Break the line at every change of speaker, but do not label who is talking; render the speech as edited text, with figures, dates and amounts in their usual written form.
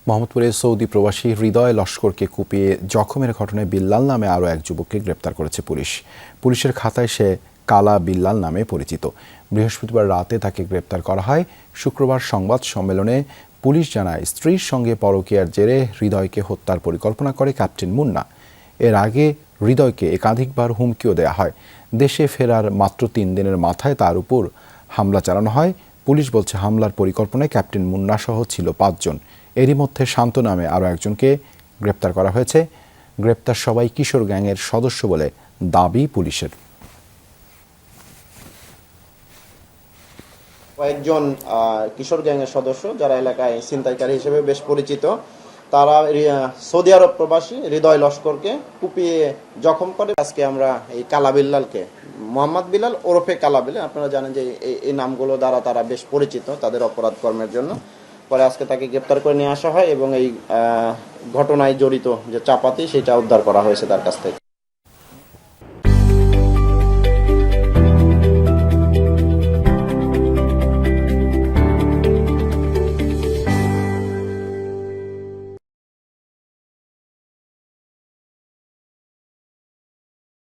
মোহাম্মদপুরে সৌদি প্রবাসী হৃদয় লস্করকে কুপিয়ে জখমের ঘটনায় বিল্লাল নামে আরও এক যুবককে গ্রেপ্তার করেছে পুলিশ। পুলিশের খাতায় সে কালা বিল্লাল নামে পরিচিত। বৃহস্পতিবার রাতে তাকে গ্রেপ্তার করা হয়। শুক্রবার সংবাদ সম্মেলনে পুলিশ জানায়, স্ত্রীর সঙ্গে পরকীয়ার জেরে হৃদয়কে হত্যার পরিকল্পনা করে ক্যাপ্টেন মুন্না। এর আগে হৃদয়কে একাধিকবার হুমকিও দেওয়া হয়। দেশে ফেরার মাত্র 3 দিনের মাথায় তার উপর হামলা চালানো হয়। পুলিশ বলছে, হামলার পরিকল্পনায় ক্যাপ্টেন মুন্না সহ ছিল 5 জন। এরই মধ্যে শান্ত নামে আরও একজনকে গ্রেপ্তার করা হয়েছে। গ্রেপ্তার সবাই কিশোর গ্যাংয়ের সদস্য বলে দাবি পুলিশের।
কয়েকজন কিশোর গ্যাংয়ের সদস্য যারা এলাকায় ছিনতাইকারী হিসেবে বেশ পরিচিত, তারা সৌদি আরব প্রবাসী হৃদয় লস্করকে কুপিয়ে জখম করে। আজকে আমরা এই কালা বিল্লালকে, মোহাম্মদ বিলাল ওরফে কালা বিল্লাল, আপনারা জানেন যে এই নামগুলো দ্বারা তারা বেশ পরিচিত তাদের অপরাধ কর্মের জন্য। পরে আজকে তাকে গ্রেপ্তার করে নিয়ে আসা হয় এবং এই ঘটনায় জড়িত যে চাপাতি সেটা উদ্ধার করা হয়েছে তার কাছ থেকে।